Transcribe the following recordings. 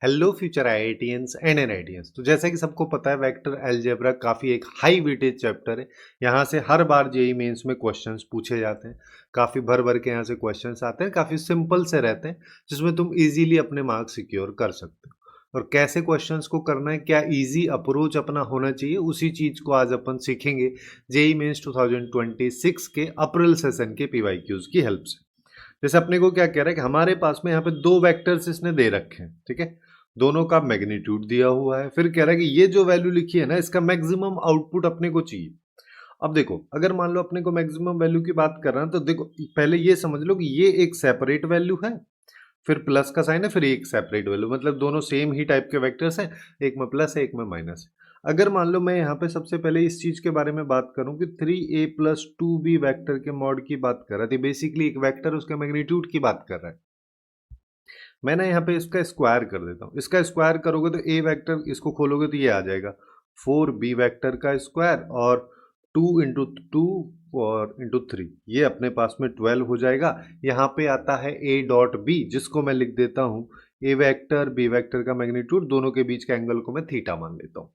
Hello future IITians and NITians. तो जैसा कि सबको पता है वेक्टर अलजेब्रा काफ़ी एक हाई वेटेज चैप्टर है। यहाँ से हर बार जेईई मेंस में क्वेश्चंस पूछे जाते हैं। काफ़ी भर भर के यहाँ से क्वेश्चंस आते हैं, काफ़ी सिंपल से रहते हैं जिसमें तुम इजीली अपने मार्क्स सिक्योर कर सकते हो। और कैसे क्वेश्चंस को करना है, क्या इजी अप्रोच अपना होना चाहिए, उसी चीज़ को आज अपन सीखेंगे जेईई मेंस 2026 के अप्रैल सेशन के पीवाईक्यूज की हेल्प से। जैसे अपने को क्या कह रहा है कि हमारे पास में यहाँ पे दो वेक्टर्स इसने दे रखे हैं, ठीक है। दोनों का मैग्नीट्यूड दिया हुआ है, फिर कह रहा है कि ये जो वैल्यू लिखी है ना, इसका मैक्सिमम आउटपुट अपने को चाहिए। अब देखो, अगर मान लो अपने को मैक्सिमम वैल्यू की बात कर रहे हैं तो देखो पहले ये समझ लो कि ये एक सेपरेट वैल्यू है, फिर प्लस का साइन है, फिर एक सेपरेट वैल्यू, मतलब दोनों सेम ही टाइप के वेक्टर्स हैं। एक में प्लस है, एक में माइनस है। अगर मान लो मैं यहाँ पे सबसे पहले इस चीज के बारे में बात करूं कि 3a प्लस 2b वैक्टर के मॉड की बात कर रहा था, बेसिकली एक वेक्टर उसके मैग्नीट्यूड की बात कर रहा है। मैं ना यहाँ पे इसका स्क्वायर कर देता हूँ। इसका स्क्वायर करोगे तो ए वेक्टर, इसको खोलोगे तो ये आ जाएगा 4b वेक्टर का स्क्वायर, और 2 इंटू 2 और इंटू 3, ये अपने पास में 12 हो जाएगा। यहाँ पे आता है a डॉट बी, जिसको मैं लिख देता हूँ ए वेक्टर बी वेक्टर का मैग्नीट्यूड, दोनों के बीच का एंगल को मैं थीटा मान लेता हूँ,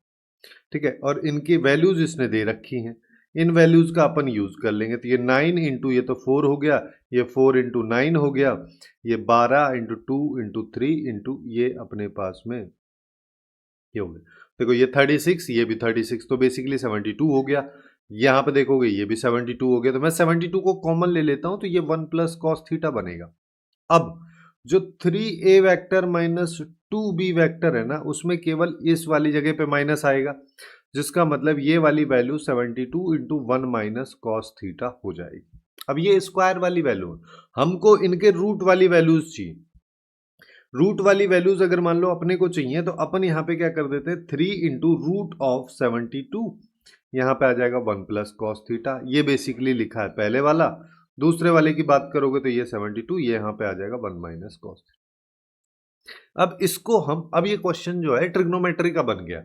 ठीक है। और इनकी वैल्यूज इसने दे रखी हैं, इन वैल्यूज का अपन यूज कर लेंगे। तो ये 9 इंटू, ये तो 4 हो गया, ये 4 इंटू 9 हो गया, ये 12 इंटू 2 इंटू 3 इंटू ये अपने पास में ये हो गया। देखो ये 36, ये भी 36, तो बेसिकली 72 हो गया। यहाँ पे देखोगे ये भी 72 हो गया, तो मैं 72 को कॉमन ले लेता हूँ, तो ये 1 प्लस कॉस थीटा बनेगा। अब जो 3a vector minus 2b vector है ना, उसमें केवल इस वाली जगह पे माइनस आएगा, जिसका मतलब ये वाली value 72 into 1 minus cos theta हो जाएगी। अब ये स्क्वायर वाली वैल्यू है, हमको इनके रूट वाली वैल्यूज चाहिए। रूट वाली वैल्यूज अगर मान लो अपने को चाहिए तो अपन यहाँ पे क्या कर देते हैं, 3 इंटू रूट ऑफ 72, यहाँ पे आ जाएगा 1 प्लस कॉस थीटा। ये बेसिकली लिखा है पहले वाला। दूसरे वाले की बात करोगे तो ये 72, ये यहाँ पे आ जाएगा 1 माइनस कॉस थीटा। अब इसको हम, अब ये क्वेश्चन जो है ट्रिग्नोमेट्री का बन गया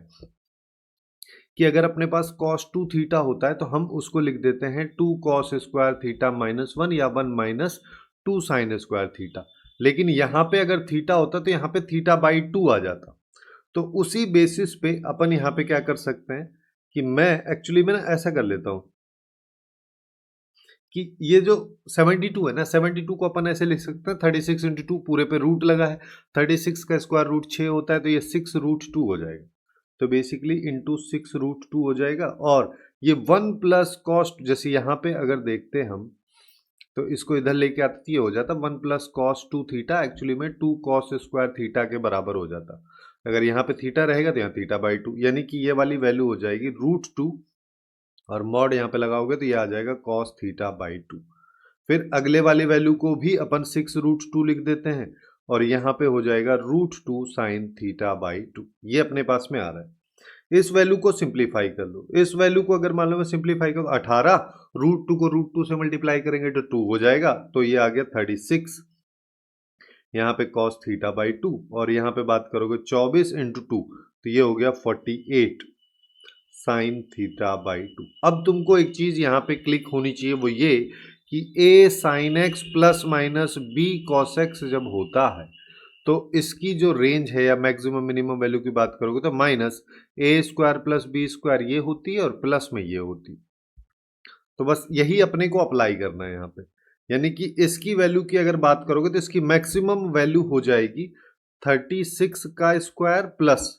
कि अगर अपने पास cos 2 थीटा होता है तो हम उसको लिख देते हैं 2 cos स्क्वायर थीटा माइनस 1 या 1 माइनस 2 साइन स्क्वायर थीटा। लेकिन यहाँ पे अगर थीटा होता तो यहाँ पे थीटा बाई 2 आ जाता। तो उसी बेसिस पे अपन यहाँ पे क्या कर सकते हैं कि मैं एक्चुअली में ना ऐसा कर लेता हूँ कि ये जो 72 है ना, 72 को अपन ऐसे लिख सकते हैं 36 इंटू 2, पूरे पे रूट लगा है, 36 का स्क्वायर रूट 6 होता है, तो ये 6 रूट 2 हो जाएगा। तो बेसिकली इंटू 6 रूट 2 हो जाएगा। और ये 1 प्लस कॉस्ट, जैसे यहाँ पे अगर देखते हैं हम, तो इसको इधर लेके आते ये हो जाता 1 प्लस कॉस 2 थीटा, एक्चुअली में 2 कॉस स्क्वायर थीटा के बराबर हो जाता। अगर यहाँ पे थीटा रहेगा तो यहाँ थीटा बाई 2, यानी कि ये वाली वैल्यू हो जाएगी रूट 2, और मॉड यहाँ पे लगाओगे तो ये आ जाएगा कॉस थीटा बाई 2। फिर अगले वाली वैल्यू को भी अपन 6 रूट 2 लिख देते हैं, और यहाँ पे हो जाएगा रूट 2 साइन थीटा बाई 2। ये अपने पास में आ रहा है। इस वैल्यू को सिंप्लीफाई कर लो। इस वैल्यू को अगर मान लो मैं सिंप्लीफाई करूँ, 18 रूट 2 को रूट 2 से मल्टीप्लाई करेंगे तो 2 हो जाएगा, तो ये आ गया 36, यहाँ पे कॉस थीटा बाई 2। और यहाँ पे बात करोगे 24 इंटू 2, तो ये हो गया 48 साइन थीटा बाई 2। अब तुमको एक चीज यहाँ पे क्लिक होनी चाहिए, वो ये कि a sine X plus minus B cos X जब होता है तो इसकी जो रेंज है या मैक्सिमम मिनिमम वैल्यू की बात करोगे तो माइनस ए स्क्वायर प्लस बी स्क्वायर ये होती है, और प्लस में ये होती है। तो बस यही अपने को अप्लाई करना है यहाँ पे, यानी कि इसकी वैल्यू की अगर बात करोगे तो इसकी मैक्सिमम वैल्यू हो जाएगी 36 का स्क्वायर प्लस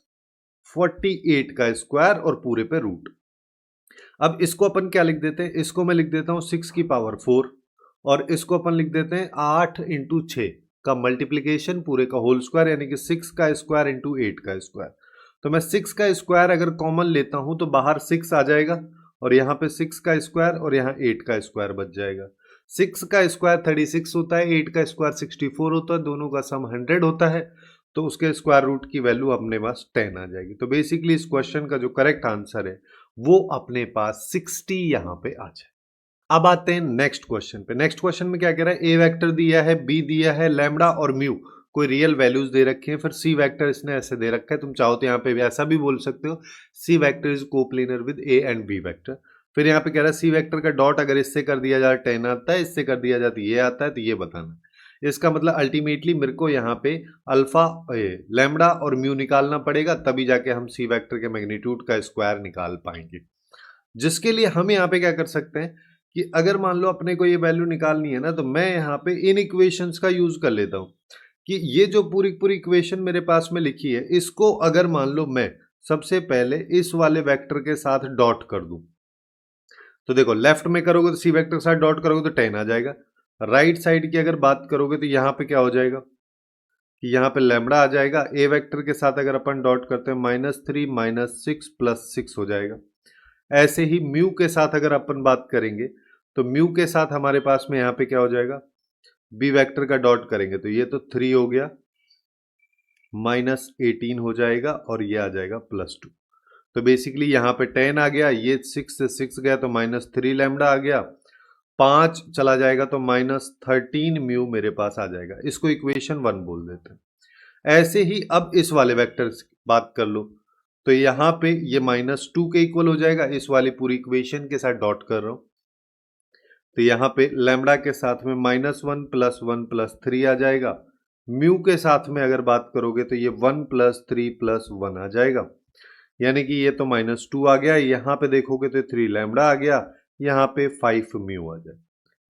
48 का स्क्वायर और पूरे पे रूट। अब इसको अपन क्या लिख देते हैं, इसको मैं लिख देता हूं 6 की पावर 4, और इसको अपन लिख देते हैं 8 इंटू 6 का मल्टीप्लीकेशन पूरे का होल स्क्वायर, यानी कि 6 का स्क्वायर इंटू 8 का स्क्वायर। तो मैं 6 का स्क्वायर अगर कॉमन लेता हूं तो बाहर 6 आ जाएगा, और यहाँ पे 6 का स्क्वायर और यहाँ 8 का स्क्वायर बच जाएगा। 6 का स्क्वायर 36 होता है, 8 का स्क्वायर 64 होता है, दोनों का सम 100 होता है, तो उसके स्क्वायर रूट की वैल्यू अपने पास 10 आ जाएगी। तो बेसिकली इस क्वेश्चन का जो करेक्ट आंसर है वो अपने पास 60 यहाँ पे आ जाए। अब आते हैं नेक्स्ट क्वेश्चन पे। नेक्स्ट क्वेश्चन में क्या कह रहा है, ए वेक्टर दिया है, बी दिया है, लैम्डा और म्यू कोई रियल वैल्यूज दे रखे हैं, फिर सी वेक्टर इसने ऐसे दे रखा है। तुम चाहो तो यहाँ पे भी ऐसा भी बोल सकते हो, C vector is coplanar with A and B vector. फिर यहाँ पे कह रहा है सी वेक्टर का डॉट अगर इससे कर दिया जाए 10 आता है, इससे कर दिया जाए तो ये आता है, तो ये बताना। इसका मतलब अल्टीमेटली मेरे को यहाँ पे अल्फा लैम्बडा और म्यू निकालना पड़ेगा, तभी जाके हम सी वेक्टर के मैग्नीट्यूड का स्क्वायर निकाल पाएंगे। जिसके लिए हम यहाँ पे क्या कर सकते हैं कि अगर मान लो अपने को ये वैल्यू निकालनी है ना, तो मैं यहाँ पे इन इक्वेशंस का यूज कर लेता हूँ कि ये जो पूरी पूरी इक्वेशन मेरे पास में लिखी है, इसको अगर मान लो मैं सबसे पहले इस वाले वेक्टर के साथ डॉट कर दूं, तो देखो लेफ्ट में करोगे तो सी वेक्टर के साथ डॉट करोगे तो 10 आ जाएगा। राइट साइड की अगर बात करोगे तो यहाँ पे क्या हो जाएगा कि यहाँ पे लैम्बडा आ जाएगा। ए वेक्टर के साथ अगर अपन डॉट करते हैं -3 -6 +6 हो जाएगा। ऐसे ही म्यू के साथ अगर अपन बात करेंगे तो म्यू के साथ हमारे पास में यहाँ पे क्या हो जाएगा, बी वेक्टर का डॉट करेंगे तो ये तो 3 हो गया, -18 हो जाएगा और ये आ जाएगा +2। तो बेसिकली यहाँ पे 10 आ गया, ये 6 से 6 गया तो -3 लैम्बडा आ गया, 5 चला जाएगा तो -13 म्यू मेरे पास आ जाएगा। इसको इक्वेशन 1 बोल देते हैं। ऐसे ही अब इस वाले वेक्टर की बात कर लो तो यहाँ पे ये -2 के इक्वल हो जाएगा। इस वाली पूरी इक्वेशन के साथ डॉट कर रहा हूं तो यहाँ पे लैम्बडा के साथ में -1 + 1 + 3 आ जाएगा। म्यू के साथ में अगर बात करोगे तो ये 1 + 3 + 1 आ जाएगा, यानी कि ये तो -2 आ गया। यहाँ पे देखोगे तो 3 लैम्बडा आ गया, यहाँ पे 5 म्यू आ जाए।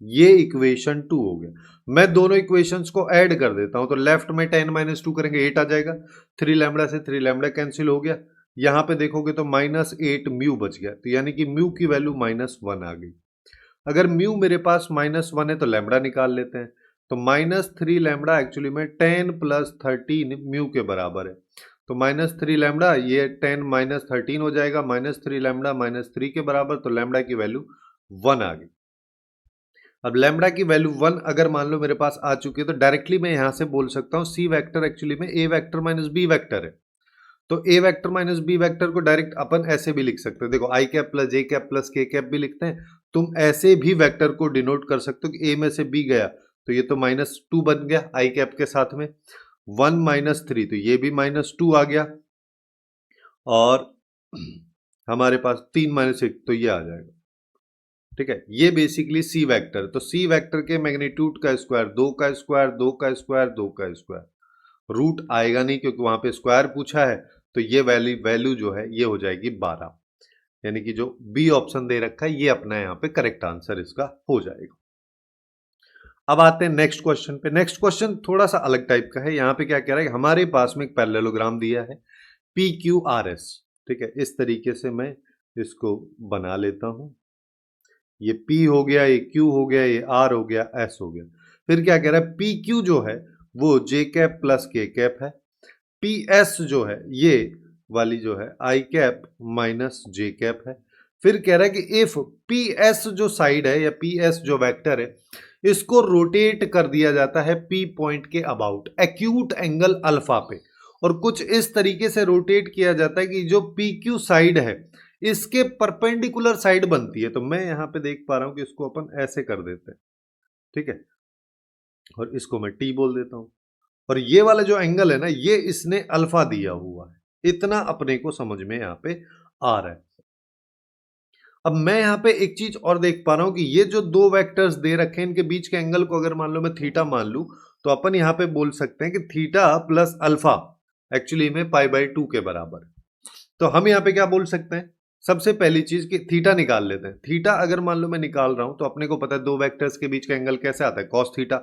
ये इक्वेशन 2 हो गया। मैं दोनों इक्वेशंस को ऐड कर देता हूं तो लेफ्ट में 10 - 2 करेंगे 8 आ जाएगा। 3 लैम्बडा से 3 लैम्बडा कैंसिल हो गया। यहाँ पे देखोगे तो -8 म्यू बच गया, तो यानी कि म्यू की वैल्यू -1 आ गई। अगर म्यू मेरे पास -1 है तो लैम्बडा निकाल लेते हैं, तो -3 लैम्बडा एक्चुअली में 10 + 13 म्यू के बराबर है। तो -3 लैम्बडा, ये 10 - 13 हो जाएगा, -3 लैम्बडा -3 के बराबर, तो लैम्बडा की वैल्यू 1 आ गई। अब लैम्बडा की वैल्यू 1 अगर मान लो मेरे पास आ चुकी है तो डायरेक्टली मैं यहां से बोल सकता हूं सी वेक्टर एक्चुअली में ए वेक्टर माइनस बी वेक्टर है। तो ए वेक्टर माइनस बी वेक्टर को डायरेक्ट अपन ऐसे भी लिख सकते हैं, देखो आई कैप प्लस जे कैप प्लस के कैप भी लिखते हैं। तुम ऐसे भी वेक्टर को डिनोट कर सकते हो कि ए में से बी गया तो ये तो -2 बन गया आई कैप के साथ में, 1 - 3 तो ये भी -2 आ गया, और हमारे पास 3 - 1 तो ये आ जाएगा। ठीक है, ये बेसिकली सी वेक्टर। तो सी वेक्टर के मैग्नीट्यूड का स्क्वायर 2 का स्क्वायर 2 का स्क्वायर 2 का स्क्वायर, रूट आएगा नहीं क्योंकि वहां पे स्क्वायर पूछा है, तो ये वैल्यू जो है ये हो जाएगी 12, यानी कि जो बी ऑप्शन दे रखा है ये अपना यहाँ पे करेक्ट आंसर इसका हो जाएगा। अब आते हैं नेक्स्ट क्वेश्चन पे। नेक्स्ट क्वेश्चन थोड़ा सा अलग टाइप का है। यहाँ पे क्या कह रहा है, हमारे पास में एक पैरेललोग्राम दिया है PQRS। ठीक है, इस तरीके से मैं इसको बना लेता हूं। ये P हो गया, ये Q हो गया, ये R हो गया, S हो गया। फिर क्या कह रहा है, PQ जो है वो J cap plus K cap है, PS जो है ये वाली जो है I cap minus J cap है। फिर कह रहा है कि इफ PS जो साइड है या PS जो वेक्टर है इसको रोटेट कर दिया जाता है P पॉइंट के अबाउट एक्यूट एंगल अल्फा पे, और कुछ इस तरीके से रोटेट किया जाता है कि जो PQ साइड है इसके परपेंडिकुलर साइड बनती है। तो मैं यहां पे देख पा रहा हूं कि इसको अपन ऐसे कर देते हैं, ठीक है, और इसको मैं T बोल देता हूं, और ये वाला जो एंगल है ना ये इसने अल्फा दिया हुआ है। इतना अपने को समझ में यहां पे आ रहा है। अब मैं यहां पे एक चीज और देख पा रहा हूं कि ये जो दो वेक्टर्स दे रखे हैं इनके बीच के एंगल को अगर मान लो मैं थीटा मान लूं तो अपन यहां पे बोल सकते हैं कि थीटा प्लस अल्फा एक्चुअली में π/2 के बराबर है। तो हम यहां पे क्या बोल सकते हैं, सबसे पहली चीज कि थीटा निकाल लेते हैं। थीटा अगर मान लो मैं निकाल रहा हूं तो अपने को पता है दो वेक्टर्स के बीच का एंगल कैसे आता है, cos theta,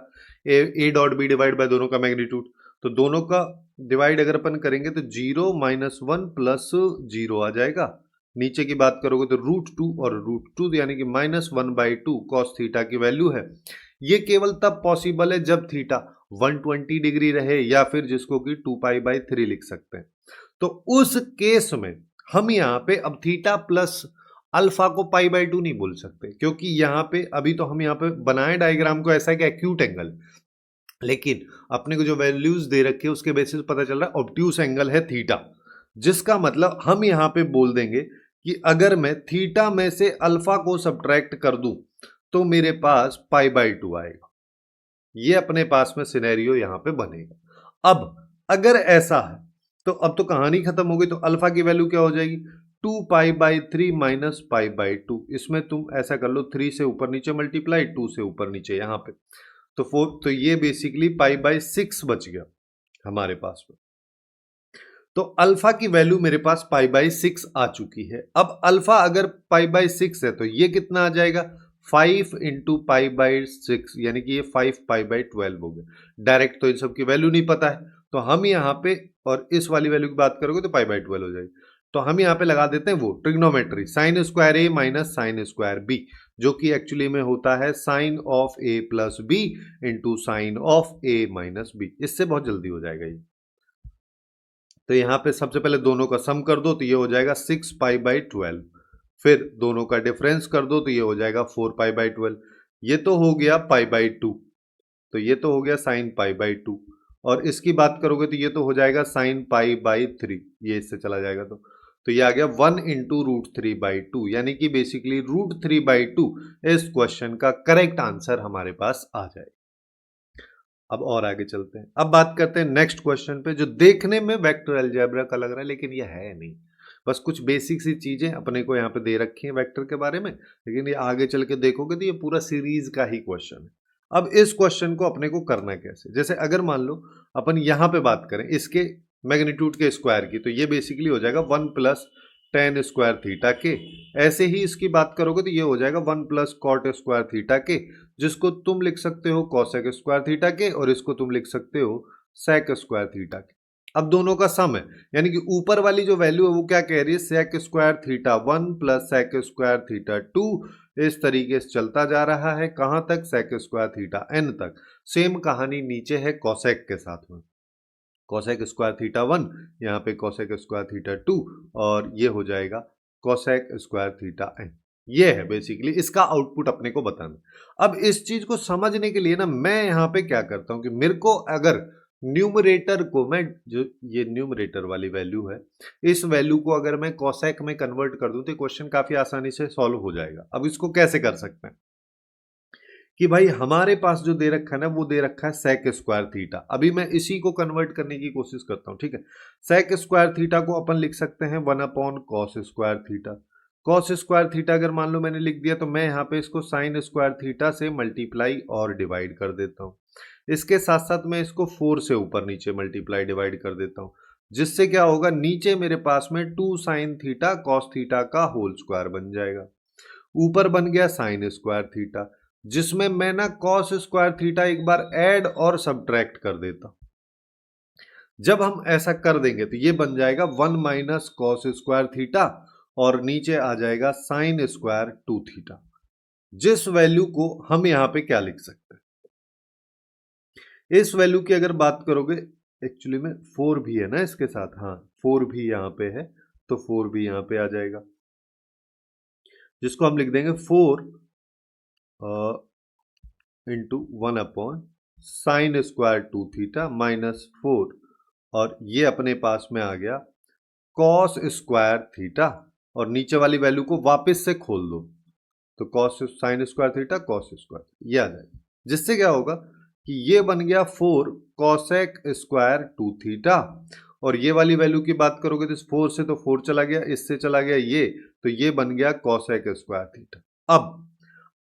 A dot B divide by दोनों का मैग्नीट्यूड। तो दोनों का डिवाइड अगर अपन करेंगे तो 0 - 1 + 0 आ जाएगा। नीचे की बात करोगे तो √2 और √2 यानी कि -1/2 कॉस थीटा की वैल्यू है। ये केवल तब पॉसिबल है जब थीटा 120 डिग्री रहे, या फिर जिसको कि 2π/3 लिख सकते हैं। तो उस केस में हम यहाँ पे अब थीटा प्लस अल्फा को π/2 नहीं बोल सकते, क्योंकि यहाँ पे अभी तो हम यहाँ पे बनाए डायग्राम को ऐसा कि एक्यूट एंगल, लेकिन अपने को जो वैल्यूज दे रखे हैं उसके बेसिस पता चल रहा है ऑब्ट्यूस एंगल है थीटा, जिसका मतलब हम यहाँ पे बोल देंगे कि अगर मैं थीटा में से अल्फा को सब्ट्रैक्ट कर दूं तो मेरे पास π/2 आएगा। ये अपने पास में सिनेरियो यहाँ पे बनेगा। अब अगर ऐसा है तो अब तो कहानी खत्म हो गई। तो अल्फा की वैल्यू क्या हो जाएगी, 2π/3 माइनस π/2। इसमें तुम ऐसा कर लो 3 से ऊपर नीचे मल्टीप्लाई 2 से ऊपर नीचे यहाँ पे, तो 4, तो ये बेसिकली पाई बाई 6 बच गया हमारे पास में। तो अल्फा की वैल्यू मेरे पास पाई बाई 6 आ चुकी है। अब अल्फा अगर पाई बाई 6 है तो ये कितना आ जाएगा, 5 इंटू पाई बाई 6, यानी कि ये 5 पाई बाई 12 हो गया। डायरेक्ट तो इन सब की वैल्यू नहीं पता है, तो हम यहाँ पे, और इस वाली वैल्यू की बात करोगे तो पाई बाई 12 हो जाएगी। तो हम यहाँ पे लगा देते हैं वो trigonometry, sine square A minus sine square B, जो कि एक्चुअली में होता है sine of A plus B into sine of A minus B. इससे बहुत जल्दी हो जाएगा ये। तो यहाँ पे सबसे पहले दोनों का सम कर दो तो ये हो जाएगा 6 पाई बाई 12, फिर दोनों का डिफरेंस कर दो तो ये हो जाएगा 4 पाई बाई 12। ये तो हो गया पाई बाई 2, तो ये तो हो गया साइन पाई बाई 2, और इसकी बात करोगे तो ये तो हो जाएगा साइन पाई बाई 3, ये इससे चला जाएगा तो ये आ गया 1 इंटू रूट 3 बाई 2, यानी कि बेसिकली रूट 3 बाई 2 इस क्वेश्चन का करेक्ट आंसर हमारे पास आ जाएगा। अब और आगे चलते हैं, अब बात करते हैं नेक्स्ट क्वेश्चन पे, जो देखने में वेक्टर अलजेब्रा का लग रहा है लेकिन ये है नहीं, बस कुछ बेसिक सी चीजें अपने को यहाँ पे दे रखी हैं वेक्टर के बारे में, लेकिन ये आगे चल के देखोगे तो ये पूरा सीरीज का ही क्वेश्चन है। अब इस क्वेश्चन को अपने को करना कैसे, जैसे अगर मान लो अपन यहाँ पे बात करें इसके मैग्नीट्यूड के स्क्वायर की, तो ये बेसिकली हो जाएगा 1 प्लस टेन स्क्वायर थीटा के। ऐसे ही इसकी बात करोगे तो ये हो जाएगा 1 प्लस कॉट स्क्वायर थीटा के, जिसको तुम लिख सकते हो कॉसेक स्क्वायर थीटा के, और इसको तुम लिख सकते हो सेक स्क्वायर थीटा के। अब दोनों का सम है, यानी कि ऊपर वाली जो वैल्यू है वो क्या कह रही है, sec square theta 1 plus sec square theta 2, इस तरीके से चलता जा रहा है कहां तक, सेक स्क्वायर थीटा n तक। सेम कहानी नीचे है कॉसेक के साथ में, कॉसेक स्क्वायर थीटा 1, यहाँ पे कॉसेक स्क्वायर थीटा 2, और ये हो जाएगा कॉसेक स्क्वायर थीटा n। ये है बेसिकली इसका आउटपुट अपने को बताना। अब इस चीज को समझने के लिए ना मैं यहाँ पे क्या करता हूँ कि मेरे को अगर न्यूमरेटर को, मैं जो ये न्यूमरेटर वाली वैल्यू है, इस वैल्यू को अगर मैं कॉसेक में कन्वर्ट कर दूं तो क्वेश्चन काफी आसानी से सॉल्व हो जाएगा। अब इसको कैसे कर सकते हैं कि भाई हमारे पास जो दे रखा है ना वो दे रखा है सेक स्क्वायर थीटा। अभी मैं इसी को कन्वर्ट करने की कोशिश करता हूं, ठीक है। सेक स्क्वायर थीटा को अपन लिख सकते हैं 1 upon cos square theta. Cos square theta अगर मान लो मैंने लिख दिया तो मैं यहाँ पे इसको साइन स्क्वायर थीटा से मल्टीप्लाई और डिवाइड कर देता हूँ। इसके साथ साथ मैं इसको 4 से ऊपर नीचे मल्टीप्लाई डिवाइड कर देता हूँ, जिससे क्या होगा, नीचे मेरे पास में 2 साइन थीटा कॉस थीटा का होल स्क्वायर बन जाएगा, ऊपर बन गया साइन स्क्वायर थीटा, जिसमें मैं ना कॉस स्क्वायर थीटा एक बार ऐड और सब्ट्रैक्ट कर देता। जब हम ऐसा कर देंगे तो ये बन जाएगा 1 माइनस कॉस स्क्वायर थीटा, और नीचे आ जाएगा साइन स्क्वायर 2 थीटा, जिस वैल्यू को हम यहां पे क्या लिख सकते हैं, इस वैल्यू की अगर बात करोगे, एक्चुअली में 4 भी है ना इसके साथ, हाँ 4 भी यहां पे है, तो 4 भी यहां पे आ जाएगा, जिसको हम लिख देंगे 4 into 1 upon sine square 2 theta minus 4, और ये अपने पास में आ गया कॉस स्क्वायर थीटा, और नीचे वाली वैल्यू को वापस से खोल दो तो cos sine square theta cos square, ये आ जाएगा, जिससे क्या होगा कि ये बन गया 4 कॉसेक स्क्वायर 2 थीटा, और ये वाली वैल्यू की बात करोगे तो इस 4 से तो 4 चला गया, इससे चला गया ये, तो ये बन गया कॉसेक स्क्वायर थीटा।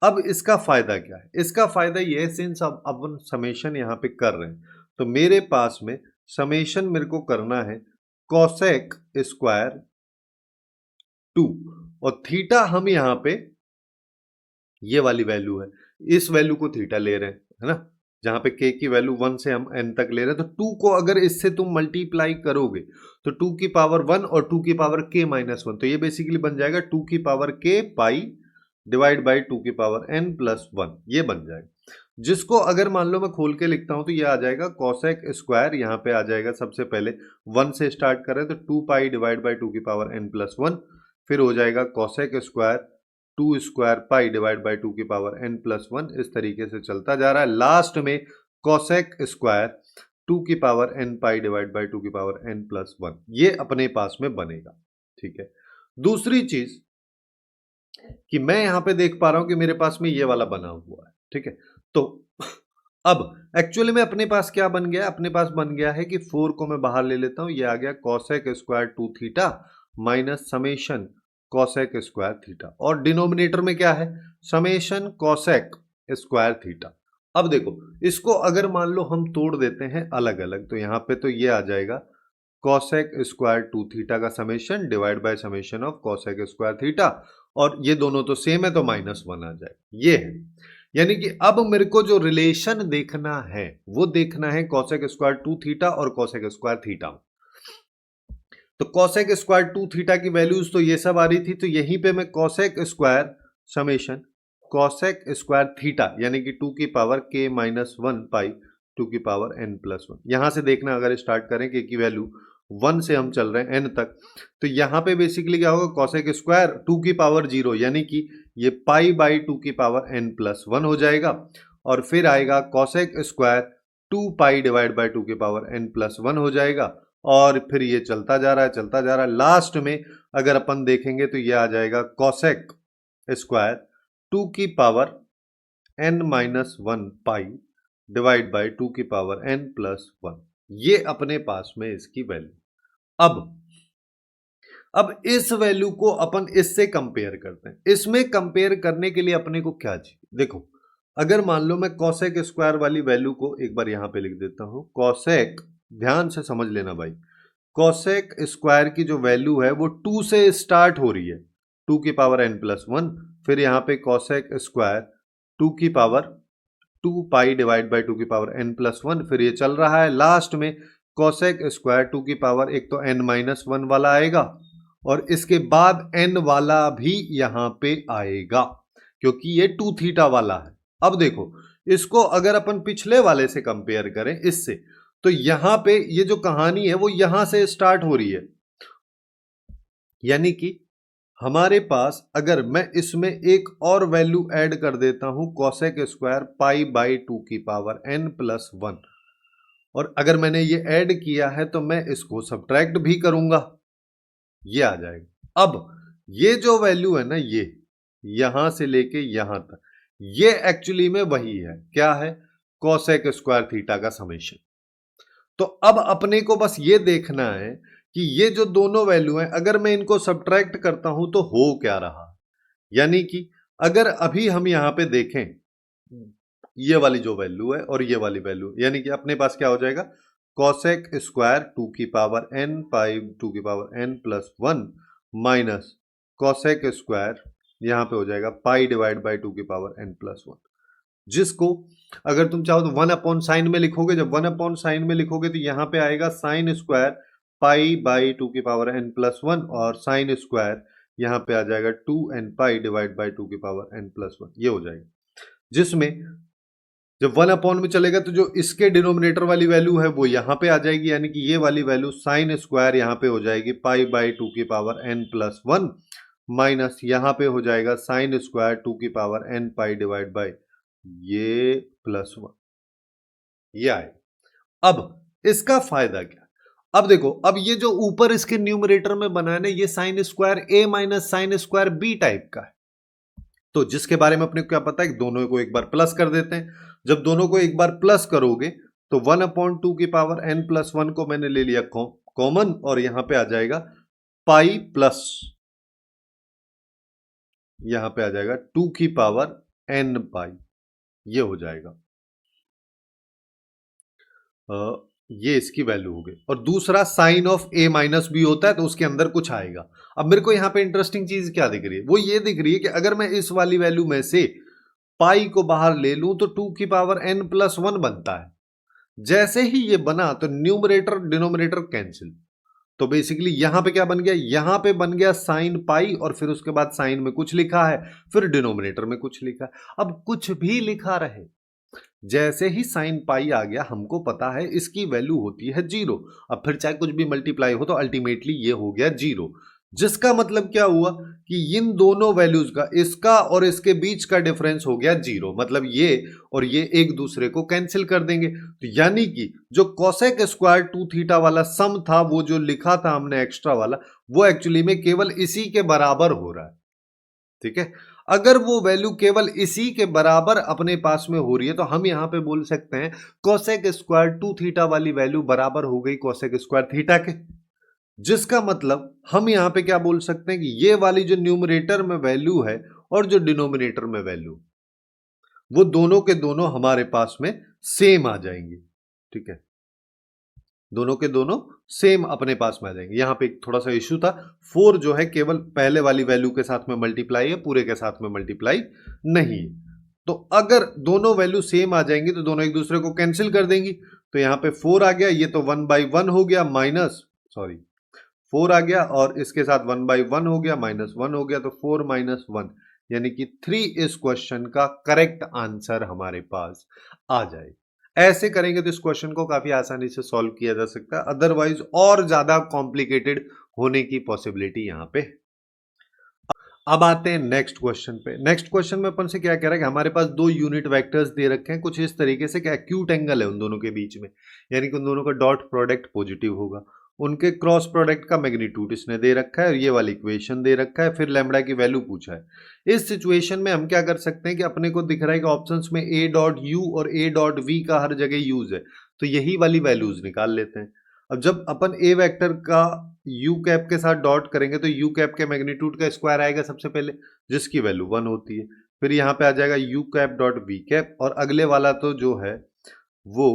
अब इसका फायदा क्या है, इसका फायदा ये है, सिंस अब अपन समेशन यहाँ पे कर रहे हैं तो मेरे पास में समेशन मेरे को करना है कॉसेक स्क्वायर 2, और थीटा हम यहाँ पे ये वाली वैल्यू है, इस वैल्यू को थीटा ले रहे हैं, है ना, जहां पे k की वैल्यू 1 से हम n तक ले रहे हैं, तो 2 को अगर इससे तुम मल्टीप्लाई करोगे तो 2 की पावर 1 और 2 की पावर k माइनस 1, तो ये बेसिकली बन जाएगा 2 की power k pi divide by 2 की पावर n प्लस 1, ये बन जाएगा, जिसको अगर मान लो मैं खोल के लिखता हूं तो ये आ जाएगा कॉसेक स्क्वायर, यहाँ पे आ जाएगा सबसे पहले 1 से स्टार्ट करें तो 2 पाई डिवाइड बाई 2 की पावर n प्लस 1, फिर हो जाएगा cosec square 2 square pi divide by 2 की पावर n प्लस 1, इस तरीके से चलता जा रहा है। लास्ट में कॉसेक स्क्वायर 2 की power n pi divide by 2 की पावर n प्लस 1, ये अपने पास में बनेगा, ठीक है। दूसरी चीज कि मैं यहां पे देख पा रहा हूं कि मेरे पास में ये वाला बना हुआ है, ठीक है। तो अब एक्चुअली में अपने पास क्या बन गया, अपने पास बन गया है कि 4 को मैं बाहर ले लेता हूं, ये आ गया cosec square 2 theta minus summation cosec square theta, और डिनोमिनेटर में क्या है, समेशन कॉसेक स्क्वायर थीटा। अब देखो, इसको अगर मान लो हम तोड़ देते हैं अलग अलग, तो यहाँ पे तो ये आ जाएगा कॉसेक स्क्वायर 2 थीटा का summation divide by summation of cosec square theta, और ये दोनों तो सेम है तो -1 आ जाए, ये है। यानी कि अब मेरे को जो रिलेशन देखना है वो देखना है कॉसेक स्क्वायर 2 थीटा और कॉसेक स्क्वायर थीटा। तो कॉसेक स्क्वायर 2 थीटा की वैल्यूज तो ये सब आ रही थी, तो यहीं पे मैं cosec square summation cosec square theta यानी कि 2 की पावर k माइनस 1 पाई 2 की पावर n प्लस 1, यहां से देखना अगर स्टार्ट करें k की वैल्यू 1 से हम चल रहे हैं n तक, तो यहां पे बेसिकली क्या होगा, कॉसेक स्क्वायर 2 की पावर 0 यानी कि ये पाई बाई 2 की पावर n प्लस 1 हो जाएगा, और फिर आएगा cosec square 2 pi divide by 2 की पावर n प्लस 1 हो जाएगा, और फिर ये चलता जा रहा है चलता जा रहा है, लास्ट में अगर अपन देखेंगे तो ये आ जाएगा कॉसेक स्क्वायर 2 की power n minus 1 pi divide by 2 की पावर n प्लस 1, ये अपने पास में इसकी वैल्यू। अब इस वैल्यू को अपन इससे कंपेयर करते हैं। इसमें कंपेयर करने के लिए अपने को क्या चाहिए, देखो अगर मान लो मैं कॉसेक स्क्वायर वाली वैल्यू को एक बार यहां पे लिख देता हूं, कॉसेक, ध्यान से समझ लेना भाई, कॉसेक स्क्वायर की जो वैल्यू है वो 2 से स्टार्ट हो रही है, 2 की पावर n प्लस 1, फिर यहां पे कॉसेक स्क्वायर 2 की पावर 2 पाई डिवाइड बाई 2 की पावर n प्लस 1, फिर ये चल रहा है, लास्ट में कॉसेक स्क्वायर 2 की पावर एक तो n माइनस 1 वाला आएगा, और इसके बाद n वाला भी यहां पे आएगा क्योंकि ये 2 थीटा वाला है। अब देखो, इसको अगर अपन पिछले वाले से कंपेयर करें इससे, तो यहां पे ये जो कहानी है वो यहां से स्टार्ट हो रही है, यानी कि हमारे पास अगर मैं इसमें एक और वैल्यू ऐड कर देता हूं कॉसेक स्क्वायर पाई बाई 2 की पावर n प्लस 1, और अगर मैंने ये ऐड किया है तो मैं इसको सब्ट्रैक्ट भी करूंगा, ये आ जाएगा। अब ये जो वैल्यू है ना, ये यहां से लेके यहां तक, ये एक्चुअली में वही है, क्या है, कॉसेक स्क्वायर थीटा का समेशन। तो अब अपने को बस ये देखना है कि ये जो दोनों वैल्यू हैं अगर मैं इनको सब्ट्रैक्ट करता हूं तो हो क्या रहा, यानी कि अगर अभी हम यहां पे देखें ये वाली जो वैल्यू है और ये वाली वैल्यू, यानी कि अपने पास क्या हो जाएगा, कॉसेक स्क्वायर 2 की पावर n पाई 2 की power n plus 1 minus cosec square यहां पे हो जाएगा पाई डिवाइड बाई 2 की पावर n प्लस 1, जिसको अगर तुम चाहो तो 1 अपॉन साइन में लिखोगे, जब 1 अपॉन साइन में लिखोगे तो यहां पे आएगा साइन स्क्वायर पाई बाई 2 की पावर n प्लस 1, और साइन स्क्वायर यहां पे आ जाएगा 2n पाई डिवाइड बाई 2 की पावर n प्लस 1, ये हो जाएगा, जिसमें जब 1 अपॉन में चलेगा तो जो इसके डिनोमिनेटर वाली वैल्यू है वो यहां पे आ जाएगी, यानी कि ये वाली वैल्यू साइन स्क्वायर यहां पे हो जाएगी पाई बाई 2 की पावर n प्लस 1 माइनस यहां पे हो जाएगा साइन स्क्वायर 2 की power n pi divide by ये प्लस 1, ये आए। अब इसका फायदा क्या, अब देखो, अब ये जो ऊपर इसके न्यूमरेटर में बना है ना, ये sine square a minus sine square b type का है, तो जिसके बारे में अपने को क्या पता है कि दोनों को एक बार प्लस कर देते हैं, जब दोनों को एक बार प्लस करोगे तो 1 अपॉन 2 की पावर n प्लस 1 को मैंने ले लिया कॉमन, और यहां पे आ जाएगा पाई प्लस, यहां पे आ जाएगा 2 की पावर n पाई, ये हो जाएगा, ये इसकी वैल्यू हो गई। और दूसरा sine of a minus B होता है तो उसके अंदर कुछ आएगा। अब मेरे को यहां पे इंटरेस्टिंग चीज क्या दिख रही है, वो ये दिख रही है कि अगर मैं इस वाली वैल्यू में से पाई को बाहर ले लूं तो 2 की पावर n प्लस 1 बनता है, जैसे ही ये बना तो न्यूमरेटर डिनोमिनेटर कैंसिल, तो बेसिकली यहां पे क्या बन गया, यहां पे बन गया साइन पाई, और फिर उसके बाद साइन में कुछ लिखा है, फिर डिनोमिनेटर में कुछ लिखा है। अब कुछ भी लिखा रहे, जैसे ही साइन पाई आ गया हमको पता है इसकी वैल्यू होती है 0, अब फिर चाहे कुछ भी मल्टीप्लाई हो तो अल्टीमेटली ये हो गया 0, जिसका मतलब क्या हुआ कि इन दोनों वैल्यूज का, इसका और इसके बीच का डिफरेंस हो गया 0, मतलब ये और ये एक दूसरे को कैंसिल कर देंगे, तो यानी कि जो कॉसेक स्क्वायर 2 थीटा वाला सम था, वो जो लिखा था हमने एक्स्ट्रा वाला, वो एक्चुअली में केवल इसी के बराबर हो रहा है, ठीक है। अगर वो वैल्यू केवल इसी के बराबर अपने पास में हो रही है तो हम यहां पे बोल सकते हैं कोसेक स्क्वायर 2 थीटा वाली वैल्यू बराबर हो गई कोसेक स्क्वायर थीटा के, जिसका मतलब हम यहां पे क्या बोल सकते हैं कि ये वाली जो न्यूमरेटर में वैल्यू है और जो डिनोमिनेटर में वैल्यू, वो दोनों के दोनों हमारे पास में सेम आ जाएंगे। ठीक है, दोनों के दोनों सेम अपने पास में आ जाएंगे। यहां पे एक थोड़ा सा इश्यू था, 4 जो है केवल पहले वाली वैल्यू के साथ में मल्टीप्लाई है, पूरे के साथ में मल्टीप्लाई नहीं है। तो अगर दोनों वैल्यू सेम आ जाएंगी तो दोनों एक दूसरे को कैंसिल कर देंगी। तो यहां पे 4 आ गया, ये तो 1/1 हो गया, माइनस सॉरी 4 आ गया और इसके साथ 1/1 हो गया, -1 हो गया, तो 4 - 1 यानी कि 3 इस क्वेश्चन का करेक्ट आंसर हमारे पास आ जाए। ऐसे करेंगे तो इस क्वेश्चन को काफी आसानी से सॉल्व किया जा सकता है, अदरवाइज और ज्यादा कॉम्प्लिकेटेड होने की पॉसिबिलिटी यहां पे। अब आते हैं नेक्स्ट क्वेश्चन पे। नेक्स्ट क्वेश्चन में अपन से क्या कह रहा है कि हमारे पास दो यूनिट वेक्टर्स दे रखे हैं कुछ इस तरीके से कि एक्यूट एंगल है उन दोनों के बीच में, यानी कि उन दोनों का डॉट प्रोडक्ट पॉजिटिव होगा। उनके क्रॉस प्रोडक्ट का मैग्नीट्यूड इसने दे रखा है और ये वाली इक्वेशन दे रखा है, फिर लैम्बडा की वैल्यू पूछा है। इस सिचुएशन में हम क्या कर सकते हैं कि अपने को दिख रहा है कि ऑप्शंस में ए डॉट यू और ए डॉट वी का हर जगह यूज है, तो यही वाली वैल्यूज निकाल लेते हैं। अब जब अपन ए वेक्टर का यू कैप के साथ डॉट करेंगे तो यू कैप के मैग्नीट्यूड का स्क्वायर आएगा सबसे पहले, जिसकी वैल्यू 1 होती है। फिर यहाँ पे आ जाएगा U cap dot V cap, और अगले वाला तो जो है वो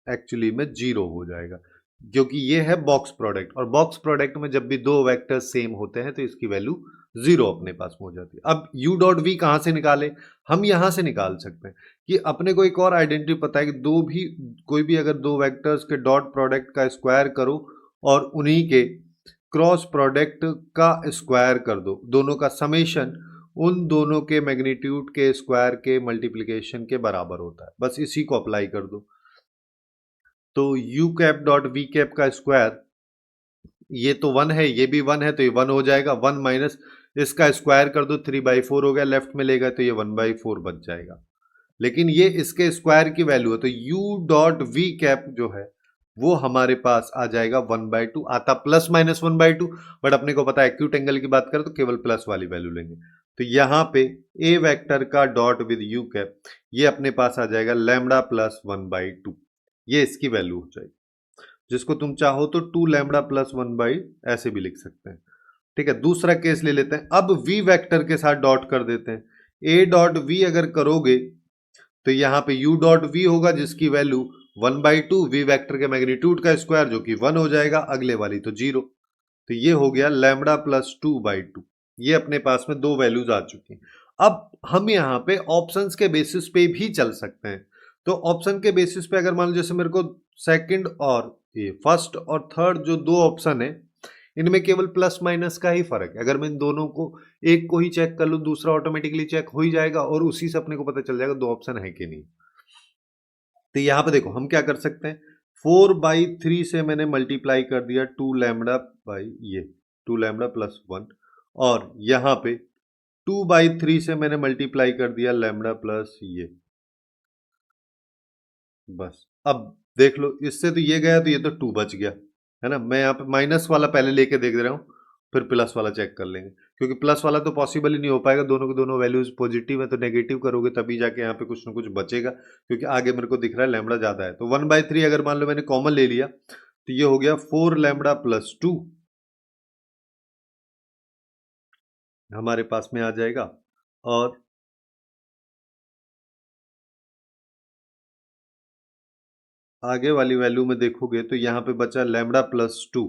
एक्चुअली में 0 हो जाएगा, क्योंकि ये है बॉक्स प्रोडक्ट, और बॉक्स प्रोडक्ट में जब भी दो वेक्टर सेम होते हैं तो इसकी वैल्यू 0 अपने पास में हो जाती है। अब u डॉट वी कहां से निकाले, हम यहां से निकाल सकते हैं कि अपने को एक और आइडेंटिटी पता है कि कोई भी अगर दो वेक्टर्स के डॉट प्रोडक्ट का स्क्वायर करो और उन्हीं के क्रॉस प्रोडक्ट का स्क्वायर कर दो, दोनों का समेशन उन दोनों के मैग्नीट्यूड के स्क्वायर के मल्टीप्लिकेशन के बराबर होता है। बस इसी को अप्लाई कर दो, तो U cap dot V cap का स्क्वायर, ये तो 1 है, ये भी 1 है, तो ये 1 हो जाएगा। 1 माइनस इसका स्क्वायर कर दो, 3/4 हो गया, लेफ्ट में लेगा तो ये 1/4 बच जाएगा। लेकिन ये इसके स्क्वायर की वैल्यू है, तो u डॉट वी कैप जो है वो हमारे पास आ जाएगा 1/2। आता प्लस माइनस 1/2, बट अपने को पता है एक्यूट एंगल की बात करें तो केवल प्लस वाली वैल्यू लेंगे। तो यहां पे ए वेक्टर का डॉट विद यू कैप, ये अपने पास आ जाएगा लैम्बडा प्लस 1/2, ये इसकी वैल्यू हो जाएगी, जिसको तुम चाहो तो 2 लैम्बडा प्लस 1/, ऐसे भी लिख सकते हैं। ठीक है, दूसरा केस ले लेते हैं। अब v वेक्टर के साथ डॉट कर देते हैं। a डॉट वी अगर करोगे तो यहां पे u डॉट वी होगा, जिसकी वैल्यू 1/2, वी वेक्टर के मैग्नीट्यूड का स्क्वायर जो कि 1 हो जाएगा, अगले वाली तो 0। तो ये हो गया लैम्बडा प्लस 2/2। ये अपने पास में दो वैल्यूज आ चुकी हैं। अब हम यहाँ पे ऑप्शंस के बेसिस पे भी चल सकते हैं। तो ऑप्शन के बेसिस पे अगर मान लो जैसे मेरे को सेकंड और ये फर्स्ट और थर्ड जो दो ऑप्शन है, इनमें केवल प्लस माइनस का ही फर्क है। अगर मैं इन दोनों को एक को ही चेक कर लूं, दूसरा ऑटोमेटिकली चेक हो ही जाएगा और उसी से अपने को पता चल जाएगा दो ऑप्शन है कि नहीं। तो यहां पे देखो हम क्या कर सकते हैं, 4/3 से मैंने मल्टीप्लाई कर दिया 2 लैम्बडा बाई ये 2 लैम्बडा प्लस 1, और यहां पे 2/3 से मैंने मल्टीप्लाई कर दिया लैम्बडा प्लस ये। बस अब देख लो, इससे तो ये गया तो ये तो 2 बच गया, है ना। मैं यहाँ पे माइनस वाला पहले लेके देख रहा हूँ, फिर प्लस वाला चेक कर लेंगे, क्योंकि प्लस वाला तो पॉसिबल ही नहीं हो पाएगा, दोनों के दोनों वैल्यूज पॉजिटिव है, तो नेगेटिव करोगे तभी जाके यहाँ पे कुछ ना कुछ बचेगा, क्योंकि आगे मेरे को दिख रहा है लैम्बडा ज्यादा है। तो 1/3 अगर मान लो मैंने कॉमन ले लिया तो ये हो गया 4 लैम्बडा प्लस 2 हमारे पास में आ जाएगा, और आगे वाली वैल्यू में देखोगे तो यहाँ पे बचा लैम्बडा प्लस 2,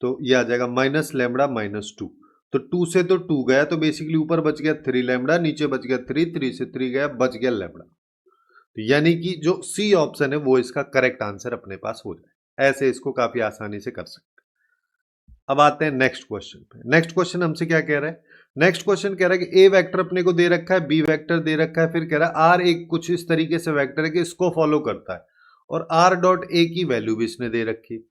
तो ये आ जाएगा माइनस लैम्बडा माइनस 2। तो 2 से तो 2 गया, तो बेसिकली ऊपर बच गया 3 लैम्बडा, नीचे बच गया 3, 3 से 3 गया, बच गया लैम्बडा। तो यानी कि जो सी ऑप्शन है वो इसका करेक्ट आंसर अपने पास हो जाए। ऐसे इसको काफी आसानी से कर सकते हैं। अब आते हैं नेक्स्ट क्वेश्चन पे। नेक्स्ट क्वेश्चन हमसे क्या कह रहा है, नेक्स्ट क्वेश्चन कह रहा है कि ए वेक्टर अपने को दे रखा है, बी वेक्टर दे रखा है, फिर कह रहा है आर एक कुछ इस तरीके से वेक्टर है कि इसको फॉलो करता है, और आर डॉट ए की वैल्यू भी इसने दे रखी है।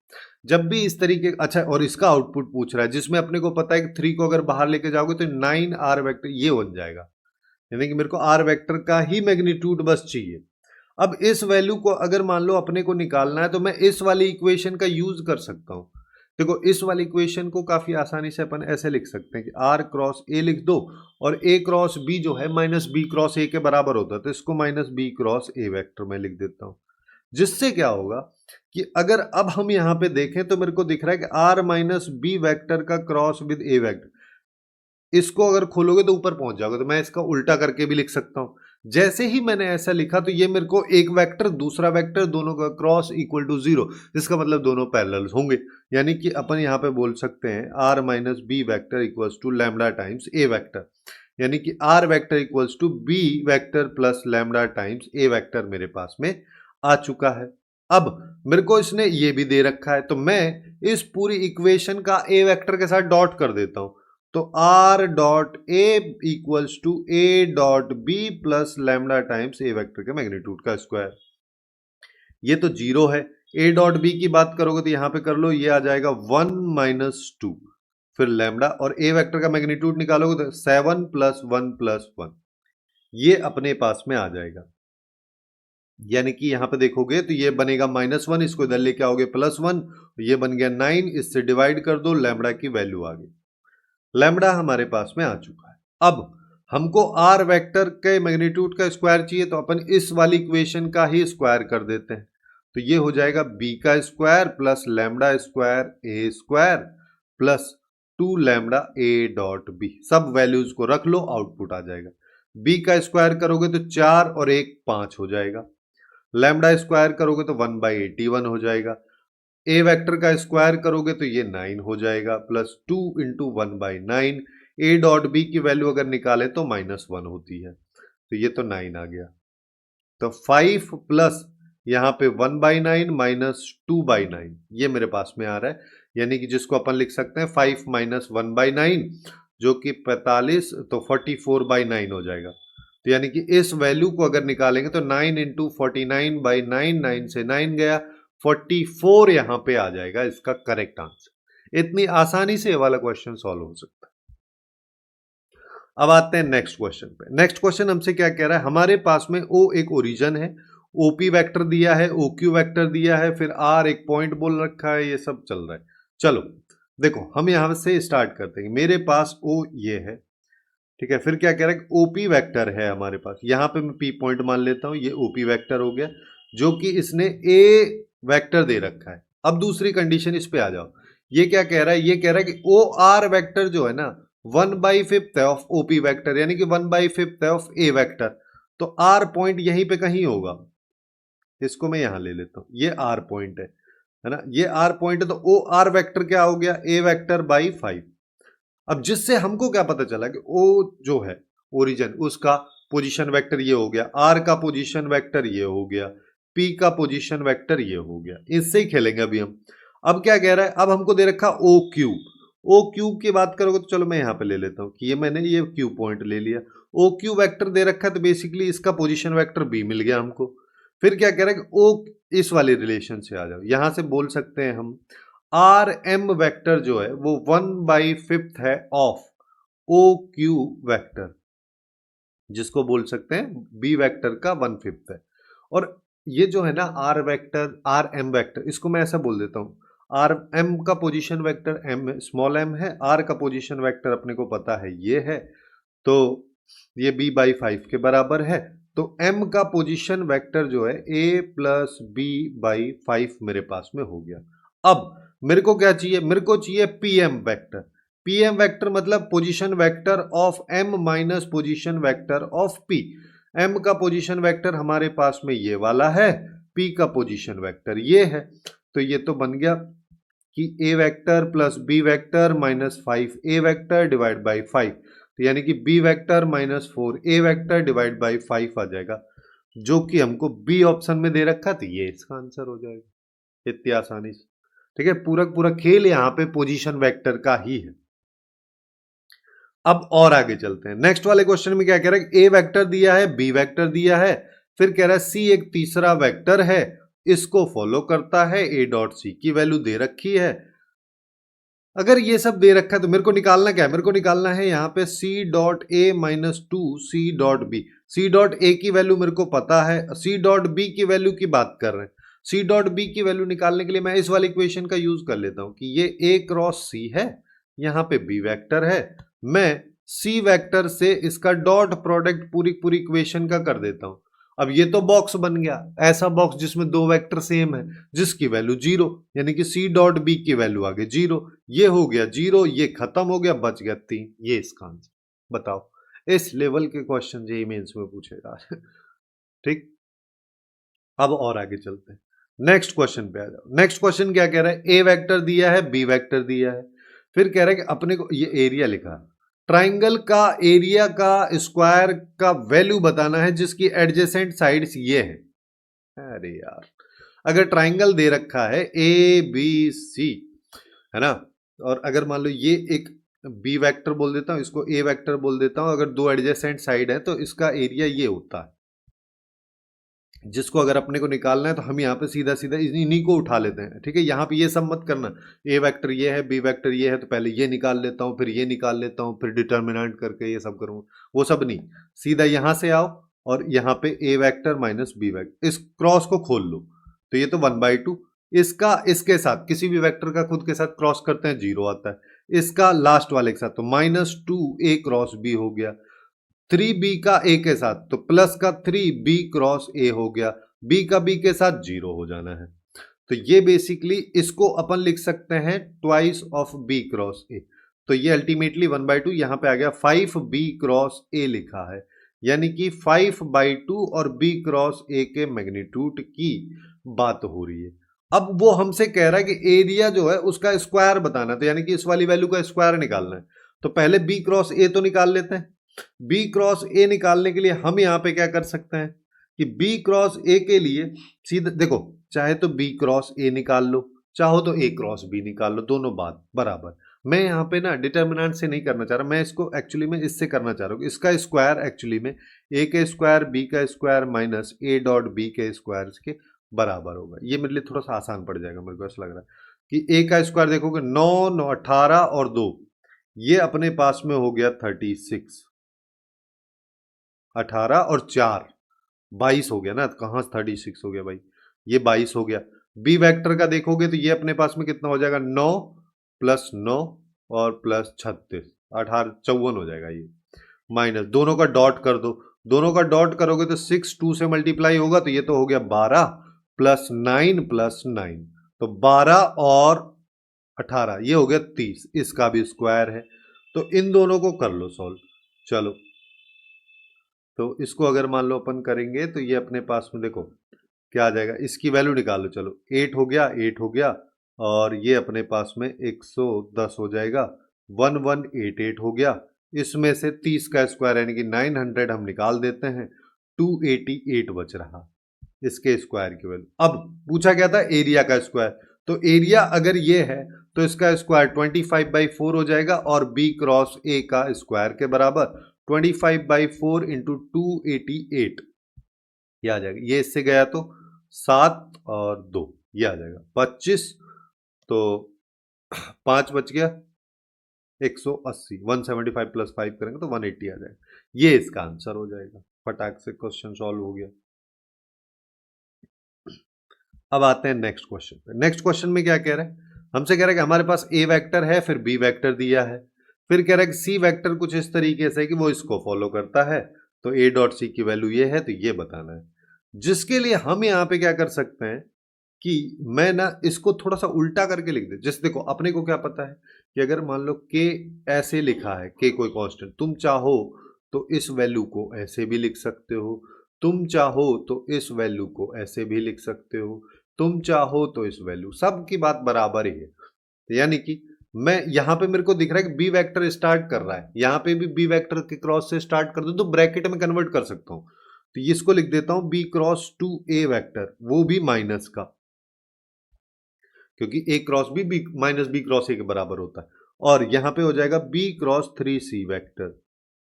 जब भी इस तरीके, अच्छा, और इसका आउटपुट पूछ रहा है जिसमें अपने को पता है कि 3 को अगर बाहर लेके जाओगे तो 9 आर वेक्टर ये बन जाएगा, यानी कि मेरे को आर वेक्टर का ही मैग्नीट्यूड बस चाहिए। अब इस वैल्यू को अगर मान लो अपने को निकालना है तो मैं इस वाली इक्वेशन का यूज कर सकता हूं। देखो इस वाली इक्वेशन को काफी आसानी से अपन ऐसे लिख सकते हैं कि आर क्रॉस ए लिख दो, और ए क्रॉस बी जो है माइनस बी क्रॉस ए के बराबर होता है, तो इसको minus B cross A vector में लिख देता हूं। जिससे क्या होगा कि अगर अब हम यहां पे देखें तो मेरे को दिख रहा है कि आर माइनस बी वेक्टर का क्रॉस विद ए वेक्टर, इसको अगर खोलोगे तो ऊपर पहुंच जाओगे, तो मैं इसका उल्टा करके भी लिख सकता हूं। जैसे ही मैंने ऐसा लिखा तो ये मेरे को एक वेक्टर दूसरा वेक्टर दोनों का क्रॉस इक्वल टू 0, इसका मतलब दोनों पैरेलल होंगे। यानी कि अपन यहाँ पे बोल सकते हैं R minus B vector equals to lambda times A vector, यानी कि R vector equals to B vector plus lambda times A vector मेरे पास में आ चुका है। अब मेरे को इसने ये भी दे रखा है तो मैं इस पूरी इक्वेशन का ए वेक्टर के साथ डॉट कर देता हूं, तो R dot A equals to A dot B plus lambda times A vector के मैग्नीट्यूड का स्क्वायर। ये तो 0 है। ए डॉट बी की बात करोगे तो यहां पे कर लो, ये आ जाएगा 1 माइनस 2, फिर लैम्डा, और ए वेक्टर का मैग्नीट्यूड निकालोगे तो 7 प्लस 1 प्लस 1, ये अपने पास में आ जाएगा। यानी कि यहां पे देखोगे तो ये बनेगा -1, इसको इधर लेके आओगे +1, ये बन गया 9, इससे डिवाइड कर दो, लैम्डा की वैल्यू आ गई। लैम्डा हमारे पास में आ चुका है। अब हमको आर वेक्टर के मैग्नीट्यूड का स्क्वायर चाहिए तो अपन इस वाली इक्वेशन का ही स्क्वायर कर देते हैं, तो ये हो जाएगा बी का square plus lambda square A square plus 2 lambda A dot B, सब वैल्यूज को रख लो, आउटपुट आ जाएगा। बी का स्क्वायर करोगे तो 4 और 1 5 हो जाएगा, लैम्डा स्क्वायर करोगे तो 1/81 हो जाएगा, ए वेक्टर का स्क्वायर करोगे तो ये 9 हो जाएगा, plus 2 into 1/9, A dot B की वैल्यू अगर निकाले तो -1 होती है, तो ये तो 9 आ गया। तो 5 प्लस यहाँ पे 1/9 माइनस 2/9, ये मेरे पास में आ रहा है, यानी कि जिसको अपन लिख सकते हैं 5 माइनस 1/9 जो कि 45, तो 44/9 हो जाएगा। तो यानी कि इस वैल्यू को अगर निकालेंगे तो 9 इंटू 49/9, 9 से 9 गया, 44 यहां पे आ जाएगा इसका करेक्ट आंसर। इतनी आसानी से ये वाला क्वेश्चन सॉल्व हो सकता है। अब आते हैं नेक्स्ट क्वेश्चन पे। नेक्स्ट क्वेश्चन हमसे क्या कह रहा है, हमारे पास में ओ एक ओरिजन है, ओपी वेक्टर दिया है, ओक्यू वेक्टर दिया है, फिर आर एक पॉइंट बोल रखा है, ये सब चल रहा है। चलो देखो हम यहां से स्टार्ट करते हैं, मेरे पास ओ ये है, ठीक है, फिर क्या कह रहा है, ओपी वेक्टर है हमारे पास, यहां पे मैं पी पॉइंट मान लेता हूं, ये ओपी वेक्टर हो गया, जो कि इसने ए वेक्टर दे रखा है। अब दूसरी कंडीशन इस पे आ जाओ, ये क्या कह रहा है, ये कह रहा है कि ओ आर वेक्टर जो है ना 1/5 ऑफ ओपी वेक्टर, यानी कि 1/5 ऑफ ए वेक्टर, तो आर पॉइंट यहीं पे कहीं होगा, इसको मैं यहां ले लेता हूं, ये आर पॉइंट है ना, ये आर पॉइंट है, तो ओ आर वेक्टर क्या हो गया, ए वेक्टर बाई 5। अब जिससे हमको क्या पता चला कि ओ जो है ओरिजिन, उसका पोजीशन वेक्टर ये हो गया, आर का पोजीशन वेक्टर ये हो गया, पी का पोजीशन वेक्टर ये हो गया, इससे ही खेलेंगे अभी हम। अब क्या कह रहा है, अब हमको दे रखा ओ क्यूब, ओ क्यूब की बात करोगे तो चलो मैं यहां पे ले लेता हूं कि ये मैंने ये क्यू पॉइंट ले लिया, ओ क्यू वेक्टर दे रखा है, तो बेसिकली इसका पोजीशन वेक्टर बी मिल गया हमको। फिर क्या कह रहा है कि ओ, इस वाले रिलेशन से आ जाओ, यहां से बोल सकते हैं हम आर एम वेक्टर जो है वो 1/5 है ऑफ ओ क्यू वेक्टर, जिसको बोल सकते हैं बी वेक्टर का 1/5 है। और ये जो है ना R vector, R M vector, इसको मैं ऐसा बोल देता हूं, आर एम का position vector M small M है, आर का पोजीशन वेक्टर अपने को पता है ये है, तो ये b/5 के बराबर है, तो m का पोजीशन वेक्टर जो है a प्लस b/5 मेरे पास में हो गया। अब मेरे को क्या चाहिए, मेरे को चाहिए pm वेक्टर, pm वेक्टर मतलब position vector of m minus position vector of p। m का पोजीशन वेक्टर हमारे पास में ये वाला है, p का पोजीशन वेक्टर ये है, तो ये तो बन गया कि a vector plus b vector minus 5a vector divide by 5, तो यानी कि b vector minus 4a vector divide by 5 आ जाएगा, जो कि हमको b ऑप्शन में दे रखा, तो ये इसका आंसर हो जाएगा इतनी आसानी से। ठीक है, पूरा पूरा खेल यहाँ पे पोजीशन वेक्टर का ही है। अब और आगे चलते हैं, नेक्स्ट वाले क्वेश्चन में क्या कह रहा है, ए वेक्टर दिया है, बी वेक्टर दिया है, फिर कह रहा है सी एक तीसरा वेक्टर है, इसको फॉलो करता है, ए डॉट सी की वैल्यू दे रखी है। अगर ये सब दे रखा है तो मेरे को निकालना क्या है, मेरे को निकालना है यहाँ पे c dot A minus 2 C dot B. C dot A की वैल्यू मेरे को पता है, सी डॉट बी की वैल्यू की बात कर रहे हैं, सी डॉट बी की वैल्यू निकालने के लिए मैं इस वाली इक्वेशन का यूज कर लेता हूं कि ये ए क्रॉस सी है, यहाँ पे बी वेक्टर है, मैं सी वेक्टर से इसका डॉट प्रोडक्ट पूरी पूरी इक्वेशन का कर देता हूं। अब ये तो बॉक्स बन गया, ऐसा बॉक्स जिसमें दो वेक्टर सेम है, जिसकी वैल्यू 0, यानी कि सी डॉट बी की वैल्यू आ गई 0, ये हो गया 0, ये खत्म हो गया, बच गया 3, ये इसका आंसर। बताओ इस लेवल के क्वेश्चन जेईई मेंस में पूछे जा रहे हैं। ठीक, अब और आगे चलते हैं, नेक्स्ट क्वेश्चन पे आ जाओ। नेक्स्ट क्वेश्चन क्या कह रहा है, ए वेक्टर दिया है, बी वेक्टर दिया है, फिर कह रहा है कि अपने को ये एरिया लिखा, ट्राइंगल का एरिया का स्क्वायर का वैल्यू बताना है जिसकी एडजेसेंट साइड्स ये है। अरे यार, अगर ट्राइंगल दे रखा है ए बी सी, है ना, और अगर मान लो ये एक बी वेक्टर बोल देता हूं, इसको ए वेक्टर बोल देता हूं, अगर दो एडजेसेंट साइड है तो इसका एरिया ये होता है, जिसको अगर अपने को निकालना है तो हम यहाँ पे सीधा सीधा इन्हीं को उठा लेते हैं। ठीक है, यहाँ पे ये सब मत करना, ए वेक्टर ये है, बी वेक्टर ये है, तो पहले ये निकाल लेता हूँ, फिर ये निकाल लेता हूँ, फिर डिटर्मिनेंट करके ये सब करूँगा, वो सब नहीं, सीधा यहाँ से आओ और यहाँ पे ए वेक्टर माइनस बी वेक्टर, इस क्रॉस को खोल लो, तो ये तो 1/2, इसका इसके साथ किसी भी वेक्टर का खुद के साथ क्रॉस करते हैं 0 आता है, इसका लास्ट वाले के साथ तो -2 ए क्रॉस बी हो गया, 3b का a के साथ तो प्लस का 3b क्रॉस a हो गया, b का b के साथ 0 हो जाना है, तो ये बेसिकली इसको अपन लिख सकते हैं twice of b cross a, तो ये अल्टीमेटली 1/2 यहाँ पे आ गया 5b क्रॉस a लिखा है, यानी कि 5/2 और b क्रॉस a के मैग्नीट्यूड की बात हो रही है। अब वो हमसे कह रहा है कि एरिया जो है उसका स्क्वायर बताना, तो यानी कि इस वाली वैल्यू का स्क्वायर निकालना है, तो पहले b क्रॉस a तो निकाल लेते हैं। b क्रॉस a निकालने के लिए हम यहां पे क्या कर सकते हैं कि b क्रॉस a के लिए सीधा देखो, चाहे तो b क्रॉस a निकाल लो, चाहो तो a क्रॉस b निकाल लो, दोनों बात बराबर। मैं यहाँ पे ना डिटर्मिनेंट से नहीं करना चाह रहा, मैं इसको एक्चुअली में इससे करना चाह रहा हूँ, इसका स्क्वायर एक्चुअली में a का स्क्वायर b का square minus a dot b के स्क्वायर के बराबर होगा। ये मेरे लिए थोड़ा सा आसान पड़ जाएगा, मेरे को ऐसा लग रहा है कि a का स्क्वायर देखोगे 9 9 18 और 2, ये अपने पास में हो गया 36, 18 और 4 22 हो गया ना, कहाँ 36 हो गया भाई, ये 22 हो गया। बी वेक्टर का देखोगे तो ये अपने पास में कितना हो जाएगा, 9 + 9 और प्लस 36, 18 54 हो जाएगा, ये माइनस दोनों का डॉट कर दो, दोनों का डॉट करोगे तो 6 2 से मल्टीप्लाई होगा, तो ये तो हो गया 12 + 9 + 9, तो 12 और 18 ये हो गया 30, इसका भी स्क्वायर है, तो इन दोनों को कर लो सॉल्व। चलो, तो इसको अगर मान लो अपन करेंगे तो ये अपने पास में देखो क्या आ जाएगा, इसकी वैल्यू निकालो, चलो 8 हो गया, 8 हो गया, और ये अपने पास में 110 हो जाएगा, 1188 हो गया, इसमें से 30 का स्क्वायर यानी कि 900 हम निकाल देते हैं, 288 बच रहा इसके स्क्वायर की वैल्यू। अब पूछा गया था एरिया का स्क्वायर, तो एरिया अगर ये है तो इसका स्क्वायर 25/4 हो जाएगा और b क्रॉस a का स्क्वायर के बराबर 25/4 इंटू 288 ये आ जाएगा, ये इससे गया तो 7 और 2 ये आ जाएगा 25, तो 5 बच गया 180, 175 + 5 करेंगे तो 180 आ जाएगा, ये इसका आंसर हो जाएगा। फटाक से क्वेश्चन सॉल्व हो गया। अब आते हैं नेक्स्ट क्वेश्चन पे। नेक्स्ट क्वेश्चन में क्या कह रहा है, हमसे कह रहा है कि हमारे पास ए वेक्टर है, फिर बी वेक्टर दिया है, फिर कह रहा है कि सी वेक्टर कुछ इस तरीके से है कि वो इसको फॉलो करता है, तो ए डॉट सी की वैल्यू ये है, तो ये बताना है, जिसके लिए हम यहाँ पे क्या कर सकते हैं कि मैं ना इसको थोड़ा सा उल्टा करके लिख दे। जैसे देखो, अपने को क्या पता है कि अगर मान लो के ऐसे लिखा है, के कोई कांस्टेंट, तुम चाहो तो इस वैल्यू को ऐसे भी लिख सकते हो, तुम चाहो तो इस वैल्यू को ऐसे भी लिख सकते हो, तुम चाहो तो इस वैल्यू, सब की बात बराबर ही है, यानी कि मैं यहाँ पे मेरे को दिख रहा है कि बी वेक्टर स्टार्ट कर रहा है, यहाँ पे भी बी वेक्टर के क्रॉस से स्टार्ट कर दो तो ब्रैकेट में कन्वर्ट कर सकता हूँ, तो इसको लिख देता हूं बी क्रॉस 2a वेक्टर, वो भी माइनस का, क्योंकि a cross B minus B cross a के बराबर होता है, और यहां पे हो जाएगा b cross 3c vector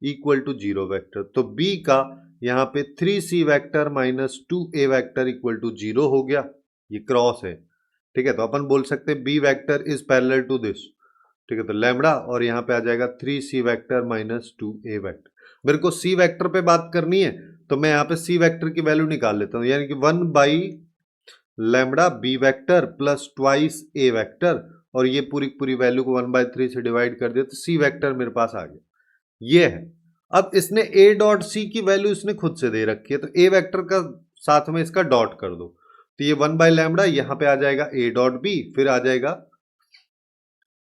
equal to 0 vector, तो b का यहाँ पे 3c vector minus 2a vector equal to 0 हो गया, ये क्रॉस है, ठीक है, तो अपन बोल सकते हैं b vector is parallel to this, ठीक है, तो लैम्बडा और यहाँ पे आ जाएगा 3c vector minus 2a vector. मेरे को c वेक्टर पे बात करनी है, तो मैं यहाँ पे c वेक्टर की वैल्यू निकाल लेता हूँ, यानी कि 1/λ b vector plus twice a vector, और ये पूरी पूरी वैल्यू को 1/3 से डिवाइड कर दिया, तो c वेक्टर मेरे पास आ गया, ये है। अब इसने a डॉट c की वैल्यू इसने खुद से दे रखी है, तो a वेक्टर का साथ में इसका डॉट कर दो, तो ये 1/λ यहाँ पे आ जाएगा a डॉट b, फिर आ जाएगा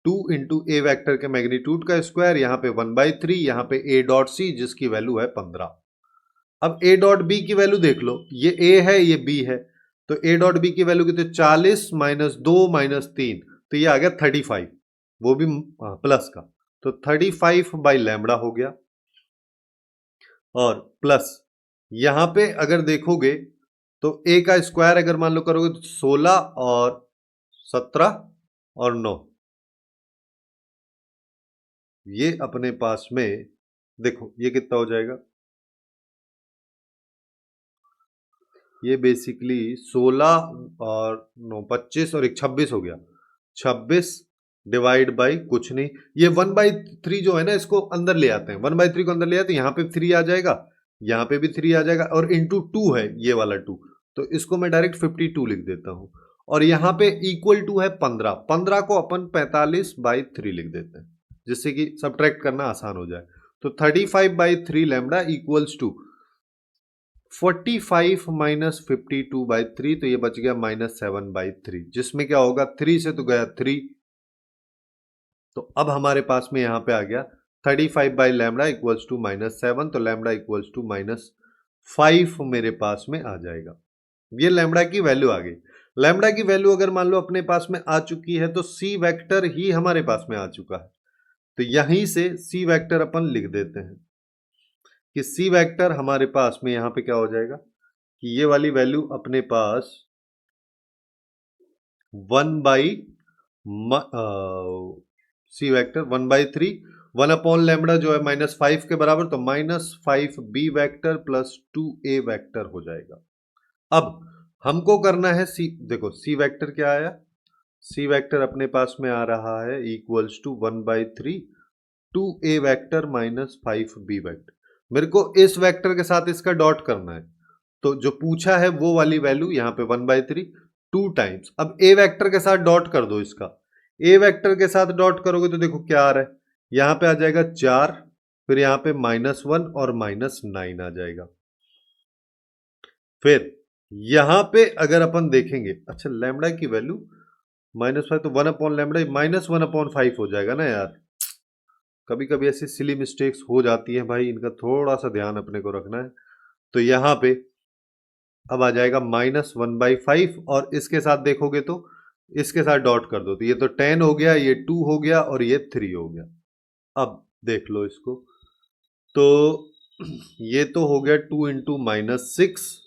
2 इंटू ए वैक्टर के मैग्नीट्यूड का स्क्वायर, यहाँ पे 1/3, यहाँ पे ए डॉट सी जिसकी वैल्यू है 15। अब ए डॉट बी की वैल्यू देख लो, ये ए है ये बी है, तो ए डॉट बी की वैल्यू कितनी, 40 माइनस 2 माइनस 3, तो ये आ गया 35, वो भी प्लस का, तो 35 बाई लैम्बडा हो गया। और प्लस यहां पे अगर देखोगे तो ए का स्क्वायर अगर मान लो करोगे तो 16 और 17 और 9, ये अपने पास में देखो ये कितना हो जाएगा, ये बेसिकली 16 और 9 25 और एक 26 हो गया, 26 डिवाइड बाई कुछ नहीं, ये 1/3 जो है ना इसको अंदर ले आते हैं, 1/3 को अंदर ले आते हैं, यहाँ पे 3 आ जाएगा, यहाँ पे भी 3 आ जाएगा, और इंटू 2 है ये वाला 2, तो इसको मैं डायरेक्ट 52 लिख देता हूं, और यहाँ पे इक्वल टू है 15, 15 को अपन 45/3 लिख देते हैं जिससे कि सब्ट्रैक्ट करना आसान हो जाए, तो 35/3 लैम्बडा इक्वल्स टू 45 माइनस 52/3, तो ये बच गया -7/3, जिसमें क्या होगा 3 से तो गया 3, तो अब हमारे पास में यहां पे आ गया 35 बाई लैम्बडा इक्वल्स टू -7, तो लैम्बडा इक्वल्स टू -5 मेरे पास में आ जाएगा। ये लैम्बडा की वैल्यू आ गई। लैम्बडा की वैल्यू अगर मान लो अपने पास में आ चुकी है तो सी वेक्टर ही हमारे पास में आ चुका है, तो यहीं से सी वेक्टर अपन लिख देते हैं कि सी वेक्टर हमारे पास में यहां पे क्या हो जाएगा कि ये वाली वैल्यू अपने पास 1/, सी वेक्टर 1/3, 1 अपॉन लैम्बडा जो है -5 के बराबर, तो -5 बी वेक्टर प्लस 2 ए वेक्टर हो जाएगा। अब हमको करना है सी, देखो सी वेक्टर क्या आया, सी वेक्टर अपने पास में आ रहा है equals to 1/3 2a vector -5 B vector. मेरे को इस वेक्टर के साथ इसका डॉट करना है, तो जो पूछा है वो वाली वैल्यू यहाँ पे 1/3 2 टाइम्स, अब ए वेक्टर के साथ डॉट कर दो इसका, ए वेक्टर के साथ डॉट करोगे तो देखो क्या आ रहा है, यहां पे आ जाएगा 4, फिर यहां पे -1 और -9 आ जाएगा। फिर यहां पे अगर अपन देखेंगे, अच्छा लैम्बडा की वैल्यू -5, तो 1 अपॉन लैम्बडा -1/5 हो जाएगा ना यार, कभी कभी ऐसी सिली मिस्टेक्स हो जाती हैं भाई, इनका थोड़ा सा ध्यान अपने को रखना है। तो यहां पे अब आ जाएगा -1/5, और इसके साथ देखोगे तो इसके साथ डॉट कर दो, तो ये तो 10 हो गया, ये 2 हो गया और ये 3 हो गया। अब देख लो इसको, तो ये तो हो गया 2 इंटू -6,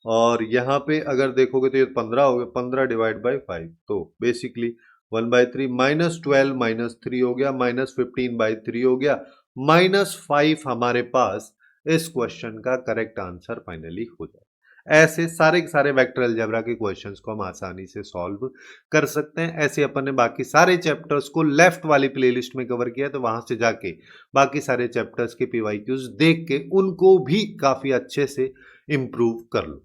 और यहाँ पे अगर देखोगे तो ये 15 हो गया, 15 डिवाइड बाई 5, तो बेसिकली 1/3 -12 -3 हो गया, -15/3 हो गया, -5 हमारे पास इस क्वेश्चन का करेक्ट आंसर फाइनली हो जाए। ऐसे सारे के सारे वेक्टर अलजेब्रा के क्वेश्चंस को हम आसानी से सॉल्व कर सकते हैं। ऐसे अपन ने बाकी सारे चैप्टर्स को लेफ्ट वाली प्लेलिस्ट में कवर किया, तो वहां से जाके बाकी सारे चैप्टर्स के पीवाईक्यूज देख के उनको भी काफी अच्छे से इम्प्रूव कर लो।